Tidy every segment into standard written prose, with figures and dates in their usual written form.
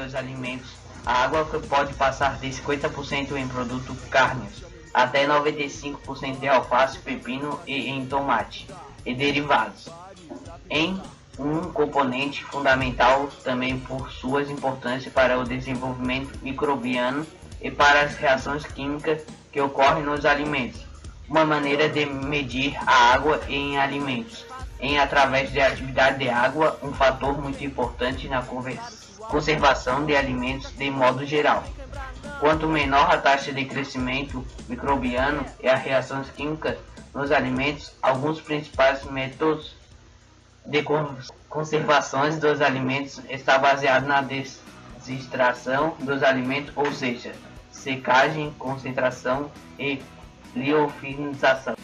os alimentos, a água pode passar de 50% em produtos cárneos, até 95% em alface, pepino e em tomate e derivados. Em um componente fundamental também por sua importância para o desenvolvimento microbiano e para as reações químicas que ocorrem nos alimentos. Uma maneira de medir a água em alimentos através da atividade de água, um fator muito importante na conservação de alimentos de modo geral. Quanto menor a taxa de crescimento microbiano e as reações químicas nos alimentos, alguns principais métodos de conservação dos alimentos está baseado na desiddratação dos alimentos, ou seja, secagem, concentração e liofilização.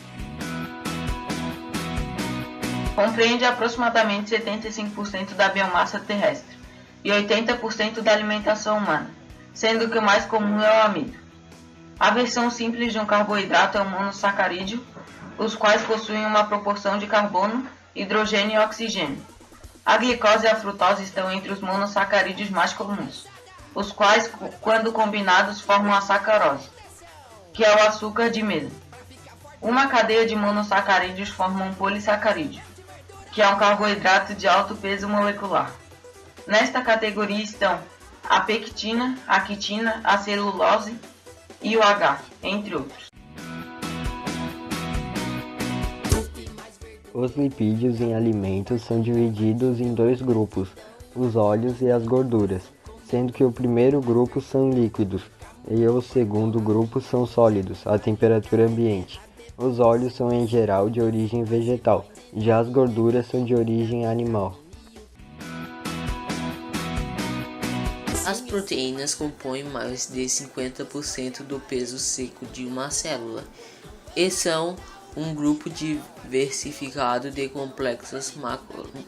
Compreende aproximadamente 75% da biomassa terrestre e 80% da alimentação humana, sendo que o mais comum é o amido. A versão simples de um carboidrato é o monossacarídeo, os quais possuem uma proporção de carbono, hidrogênio e oxigênio. A glicose e a frutose estão entre os monossacarídeos mais comuns, os quais, quando combinados, formam a sacarose, que é o açúcar de mesa. Uma cadeia de monossacarídeos forma um polissacarídeo, que é um carboidrato de alto peso molecular. Nesta categoria estão a pectina, a quitina, a celulose e o H, entre outros. Os lipídios em alimentos são divididos em dois grupos, os óleos e as gorduras, sendo que o primeiro grupo são líquidos e o segundo grupo são sólidos, a temperatura ambiente. Os óleos são em geral de origem vegetal, já as gorduras são de origem animal. As proteínas compõem mais de 50% do peso seco de uma célula e são um grupo diversificado de complexas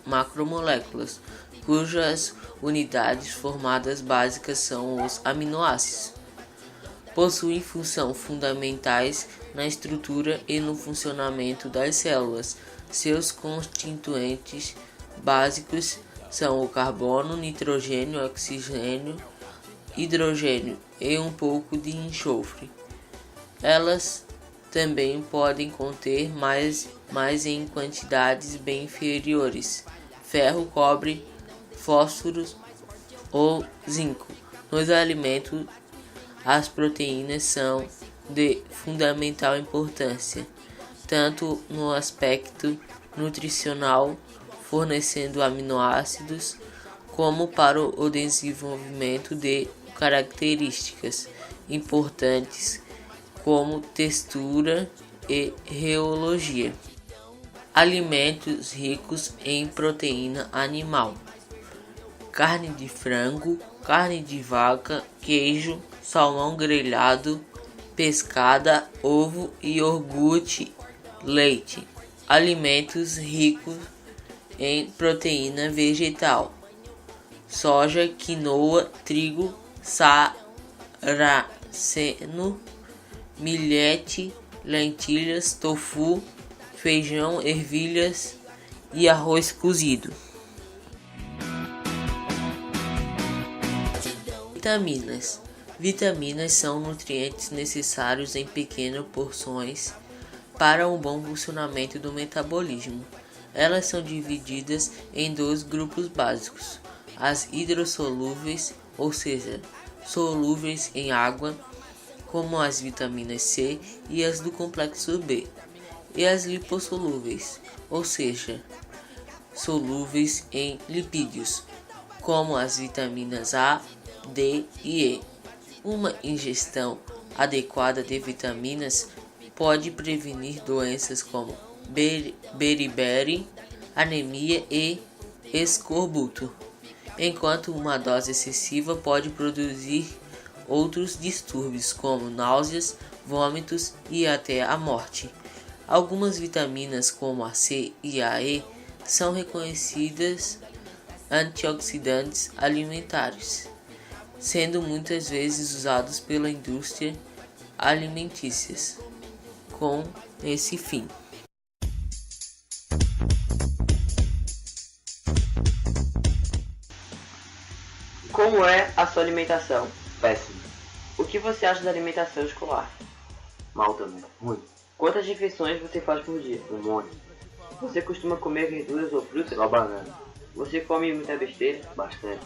macromoléculas, cujas unidades formadas básicas são os aminoácidos. Possuem funções fundamentais na estrutura e no funcionamento das células. Seus constituintes básicos são o carbono, nitrogênio, oxigênio, hidrogênio e um pouco de enxofre. Elas também podem conter mais em quantidades bem inferiores: ferro, cobre, fósforo ou zinco. Nos alimentos, as proteínas são de fundamental importância, tanto no aspecto nutricional, fornecendo aminoácidos, como para o desenvolvimento de características importantes como textura e reologia. Alimentos ricos em proteína animal: carne de frango, carne de vaca, queijo, salmão grelhado, pescada, ovo, iogurte, leite. Alimentos ricos em proteína vegetal: soja, quinoa, trigo, sarraceno, milhete, lentilhas, tofu, feijão, ervilhas e arroz cozido. Vitaminas. Vitaminas são nutrientes necessários em pequenas porções para um bom funcionamento do metabolismo. Elas são divididas em dois grupos básicos: as hidrossolúveis, ou seja, solúveis em água, como as vitaminas C e as do complexo B, e as lipossolúveis, ou seja, solúveis em lipídios, como as vitaminas A, D e E. Uma ingestão adequada de vitaminas pode prevenir doenças como beriberi, anemia e escorbuto, enquanto uma dose excessiva pode produzir outros distúrbios como náuseas, vômitos e até a morte. Algumas vitaminas como a C e a E são reconhecidas antioxidantes alimentares, sendo muitas vezes usados pela indústria alimentícia com esse fim. Como é a sua alimentação? Péssimo. O que você acha da alimentação escolar? Mal também. Ruim. Quantas refeições você faz por dia? Um monte. Você costuma comer verduras ou frutas? Só banana. Você come muita besteira? Bastante.